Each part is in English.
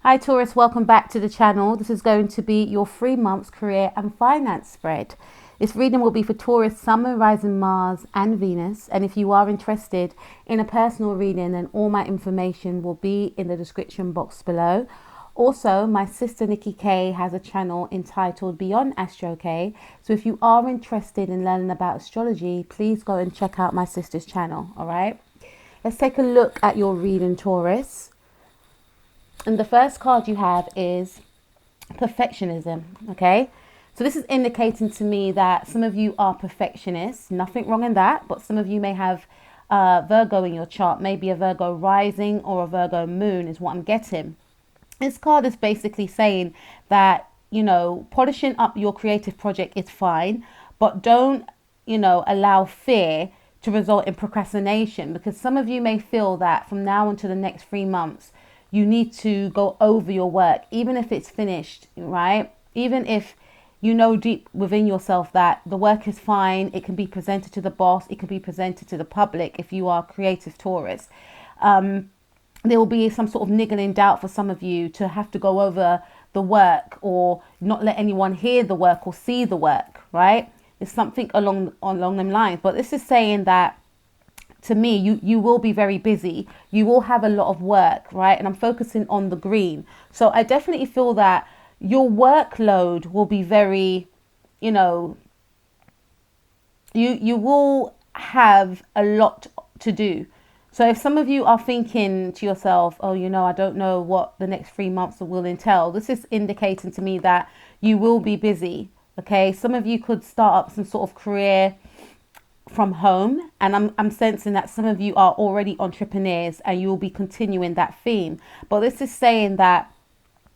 Hi Taurus, welcome back to the channel. This is going to be your 3 months career and finance spread. This reading will be for Taurus, Sun, Moon, Rising, Mars and Venus. And if you are interested in a personal reading, then all my information will be in the description box below. Also, my sister Nikki K has a channel entitled Beyond Astro K. So if you are interested in learning about astrology, please go and check out my sister's channel. All right. Let's take a look at your reading, Taurus. And the first card you have is perfectionism, okay? So this is indicating to me that some of you are perfectionists. Nothing wrong in that, but some of you may have Virgo in your chart, maybe a Virgo rising or a Virgo moon is what I'm getting. This card is basically saying that, you know, polishing up your creative project is fine, but don't, you know, allow fear to result in procrastination, because some of you may feel that from now until the next 3 months, you need to go over your work, even if it's finished, right? Even if you know deep within yourself that the work is fine, it can be presented to the boss, it can be presented to the public if you are creative Taurus. There will be some sort of niggling doubt for some of you to have to go over the work or not let anyone hear the work or see the work, right? It's something along them lines. But this is saying that, to me, you will be very busy. You will have a lot of work, right? And I'm focusing on the green. So I definitely feel that your workload will be very, you know, you will have a lot to do. So if some of you are thinking to yourself, oh, you know, I don't know what the next 3 months will entail, this is indicating to me that you will be busy, okay? Some of you could start up some sort of career from home, and I'm sensing that some of you are already entrepreneurs and you will be continuing that theme. But this is saying that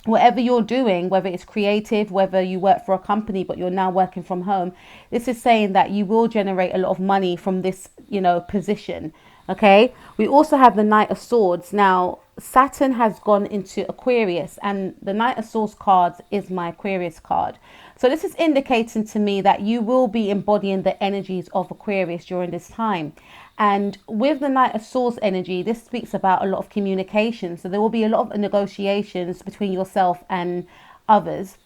whatever you're doing, whether it's creative, whether you work for a company but you're now working from home, this is saying that you will generate a lot of money from this, you know, position. Okay, we also have the Knight of Swords. Now Saturn has gone into Aquarius, and the Knight of Swords card is my Aquarius card. So this is indicating to me that you will be embodying the energies of Aquarius during this time. And with the Knight of Swords energy, this speaks about a lot of communication. So there will be a lot of negotiations between yourself and others.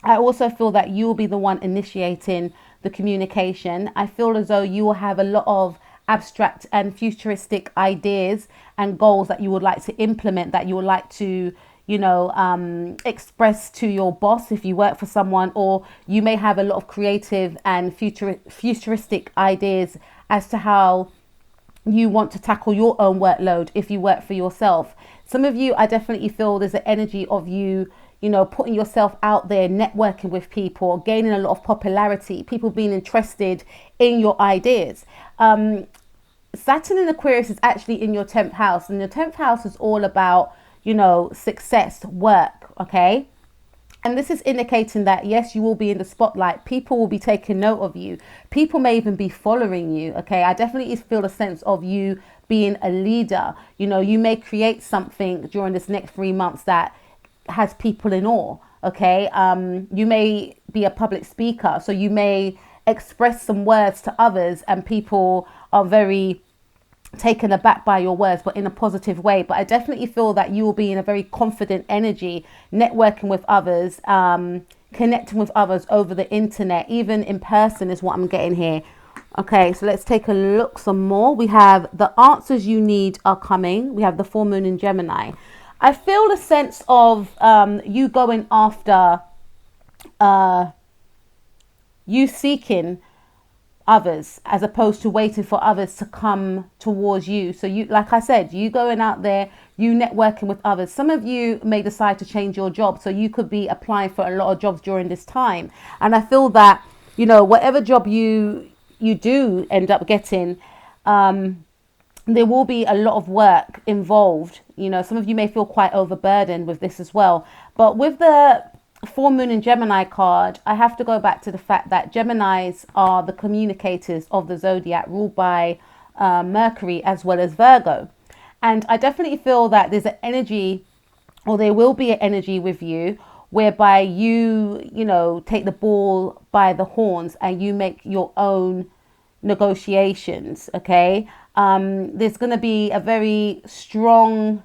I also feel that you will be the one initiating the communication. I feel as though you will have a lot of abstract and futuristic ideas and goals that you would like to implement, that you would like to, you know, express to your boss if you work for someone, or you may have a lot of creative and futuristic ideas as to how you want to tackle your own workload if you work for yourself. Some of you, I definitely feel there's an energy of you, you know, putting yourself out there, networking with people, gaining a lot of popularity, people being interested in your ideas. Saturn in Aquarius is actually in your 10th house, and your 10th house is all about, you know, success, work, okay? And this is indicating that, yes, you will be in the spotlight. People will be taking note of you. People may even be following you, okay? I definitely feel a sense of you being a leader. You know, you may create something during this next 3 months that has people in awe, okay? You may be a public speaker, so you may express some words to others and people are very taken aback by your words, but in a positive way. But I definitely feel that you will be in a very confident energy, networking with others, connecting with others over the internet, even in person is what I'm getting here. Okay, so let's take a look some more. We have the answers you need are coming. We have the full moon in Gemini. I feel a sense of you going after, you seeking others as opposed to waiting for others to come towards you. So you, like I said, you going out there, you networking with others. Some of you may decide to change your job, so you could be applying for a lot of jobs during this time. And I feel that, you know, whatever job you do end up getting, there will be a lot of work involved. You know, some of you may feel quite overburdened with this as well. But with the full moon in Gemini card, I have to go back to the fact that Geminis are the communicators of the zodiac, ruled by Mercury as well as Virgo. And I definitely feel that there's an energy, or there will be an energy with you, whereby you know, take the ball by the horns and you make your own negotiations, okay? There's going to be a very strong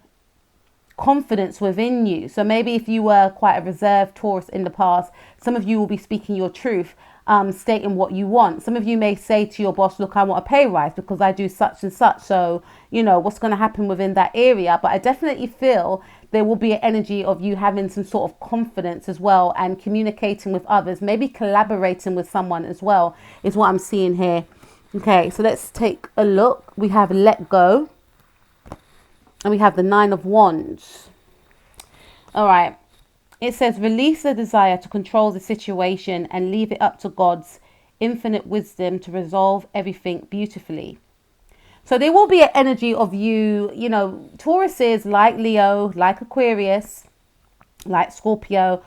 confidence within you. So maybe if you were quite a reserved Taurus in the past, some of you will be speaking your truth, stating what you want. Some of you may say to your boss, look, I want a pay rise because I do such and such. So, you know, what's going to happen within that area? But I definitely feel there will be an energy of you having some sort of confidence as well, and communicating with others, maybe collaborating with someone as well, is what I'm seeing here. Okay, so let's take a look. We have let go, and we have the 9 of Wands. All right. It says, release the desire to control the situation and leave it up to God's infinite wisdom to resolve everything beautifully. So there will be an energy of you, you know, Tauruses like Leo, like Aquarius, like Scorpio.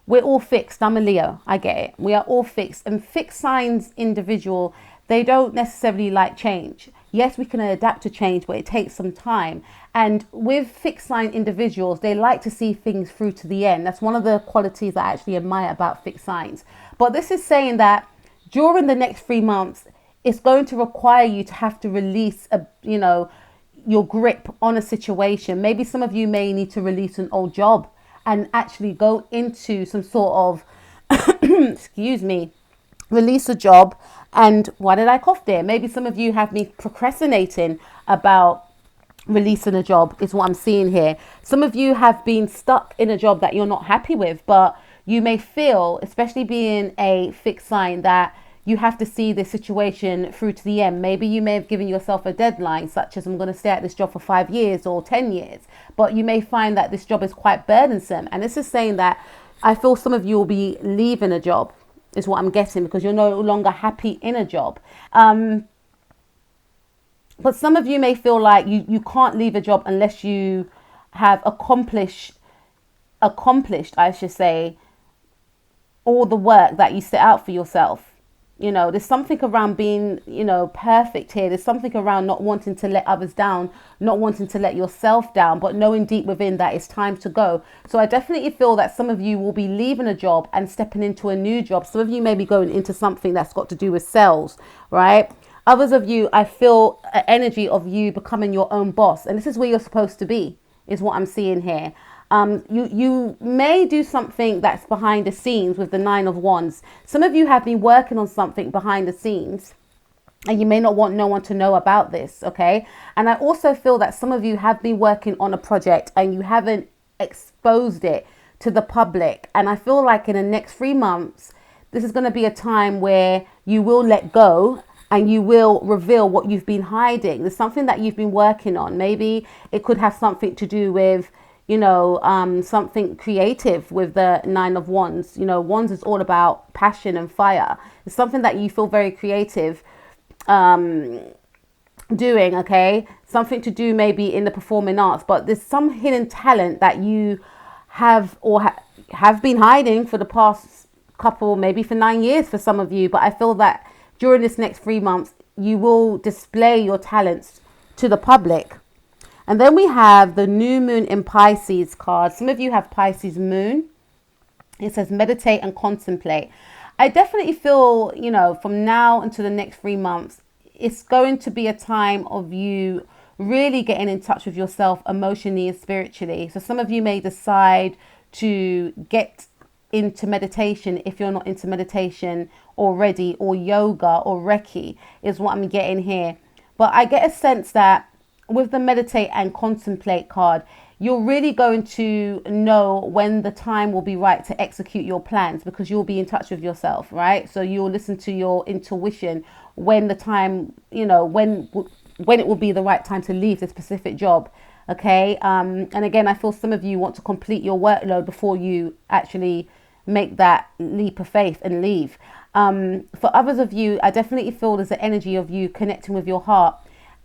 We're all fixed. I'm a Leo. I get it. We are all fixed. And fixed signs individual, they don't necessarily like change. Yes, we can adapt to change, but it takes some time. And with fixed sign individuals, they like to see things through to the end. That's one of the qualities I actually admire about fixed signs. But this is saying that during the next 3 months, it's going to require you to have to release, your grip on a situation. Maybe some of you may need to release an old job and actually go into some sort of, release a job. And why did I cough there? Maybe some of you have been procrastinating about releasing a job, is what I'm seeing here. Some of you have been stuck in a job that you're not happy with, but you may feel, especially being a fixed sign, that you have to see this situation through to the end. Maybe you may have given yourself a deadline, such as I'm going to stay at this job for 5 years or 10 years, but you may find that this job is quite burdensome. And this is saying that I feel some of you will be leaving a job, is what I'm getting, because you're no longer happy in a job. But some of you may feel like you can't leave a job unless you have accomplished, I should say, all the work that you set out for yourself. You know, there's something around being, perfect here. There's something around not wanting to let others down, not wanting to let yourself down, but knowing deep within that it's time to go. So I definitely feel that some of you will be leaving a job and stepping into a new job. Some of you may be going into something that's got to do with sales, right? Others of you, I feel an energy of you becoming your own boss. And this is where you're supposed to be, is what I'm seeing here. You may do something that's behind the scenes with the 9 of Wands. Some of you have been working on something behind the scenes, and you may not want no one to know about this, okay? And I also feel that some of you have been working on a project and you haven't exposed it to the public. And I feel like in the next 3 months, this is going to be a time where you will let go and you will reveal what you've been hiding. There's something that you've been working on. Maybe it could have something to do with something creative with the 9 of Wands. Wands is all about passion and fire. It's something that you feel very creative doing, okay? Something to do maybe in the performing arts, but there's some hidden talent that you have or have been hiding for the past couple, maybe for 9 years for some of you. But I feel that during this next 3 months, you will display your talents to the public. And then we have the new moon in Pisces card. Some of you have Pisces moon. It says meditate and contemplate. I definitely feel, from now until the next 3 months, it's going to be a time of you really getting in touch with yourself emotionally and spiritually. So some of you may decide to get into meditation if you're not into meditation already, or yoga or Reiki is what I'm getting here. But I get a sense that with the meditate and contemplate card, you're really going to know when the time will be right to execute your plans, because you'll be in touch with yourself, right? So you'll listen to your intuition when the time, when it will be the right time to leave the specific job. Okay. And again, I feel some of you want to complete your workload before you actually make that leap of faith and leave. For others of you, I definitely feel there's an energy of you connecting with your heart.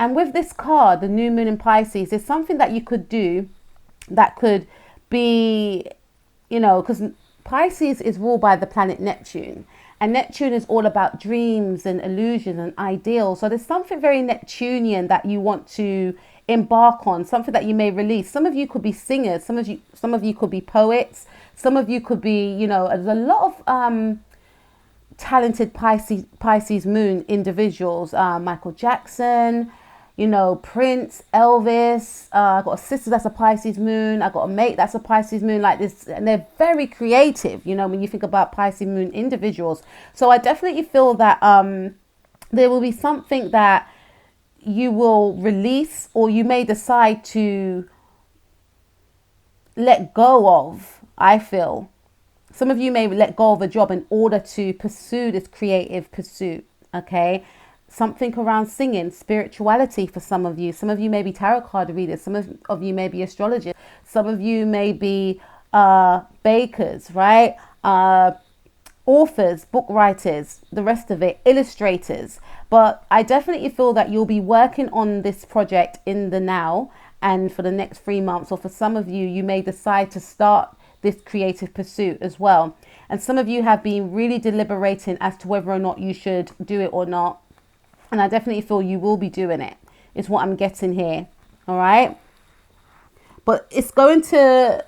And with this card, the new moon in Pisces, there's something that you could do that could be, because Pisces is ruled by the planet Neptune. And Neptune is all about dreams and illusions and ideals. So there's something very Neptunian that you want to embark on, something that you may release. Some of you could be singers. Some of you could be poets. Some of you could be, there's a lot of talented Pisces moon individuals. Michael Jackson. you know, Prince, Elvis. I got a sister that's a Pisces moon. I got a mate that's a Pisces moon, like this. And they're very creative, you know, when you think about Pisces moon individuals. So I definitely feel that there will be something that you will release, or you may decide to let go of. I feel some of you may let go of a job in order to pursue this creative pursuit. Okay, something around singing, spirituality for some of you. Some of you may be tarot card readers. Some of you may be astrologers. Some of you may be bakers, right? Authors, book writers, the rest of it, illustrators. But I definitely feel that you'll be working on this project in the now and for the next 3 months. Or for some of you, you may decide to start this creative pursuit as well. And some of you have been really deliberating as to whether or not you should do it or not. And I definitely feel you will be doing it. It's what I'm getting here. All right. But it's going to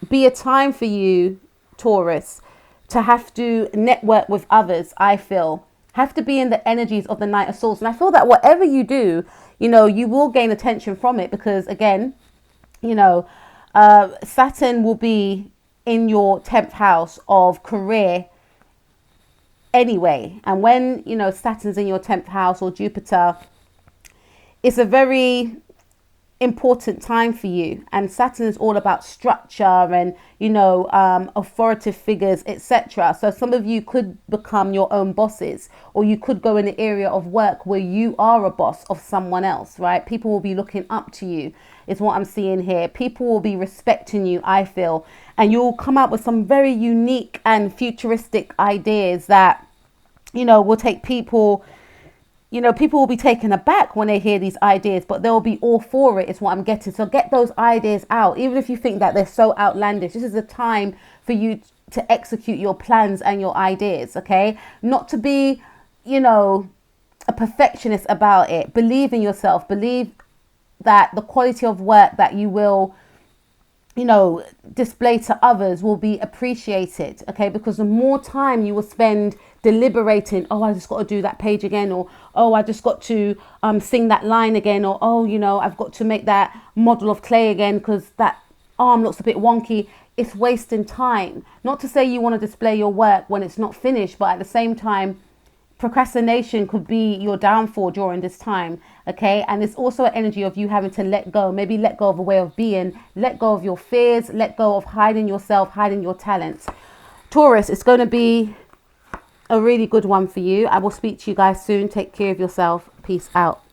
be a time for you, Taurus, to have to network with others. I feel have to be in the energies of the Knight of Swords. And I feel that whatever you do, you know, you will gain attention from it, because again, you know, Saturn will be in your 10th house of career anyway. And when, you know, Saturn's in your 10th house, or Jupiter, it's a very important time for you. And Saturn is all about structure and, you know, authoritative figures, etc. So some of you could become your own bosses, or you could go in an area of work where you are a boss of someone else, right? People will be looking up to you, is what I'm seeing here. People will be respecting you, I feel, and you'll come up with some very unique and futuristic ideas that, you know, will take people. You know, people will be taken aback when they hear these ideas, but they'll be all for it, is what I'm getting. So get those ideas out. Even if you think that they're so outlandish, this is a time for you to execute your plans and your ideas, okay? Not to be, you know, a perfectionist about it. Believe in yourself. Believe that the quality of work that you will, you know, display to others will be appreciated, okay? Because the more time you will spend deliberating, oh, I just got to do that page again, or oh, I just got to sing that line again, or oh, you know, I've got to make that model of clay again because that arm looks a bit wonky. It's wasting time. Not to say you want to display your work when it's not finished, but at the same time, procrastination could be your downfall during this time, okay? And it's also an energy of you having to let go, maybe let go of a way of being, let go of your fears, let go of hiding yourself, hiding your talents. Taurus, it's going to be a really good one for you. I will speak to you guys soon. Take care of yourself. Peace out.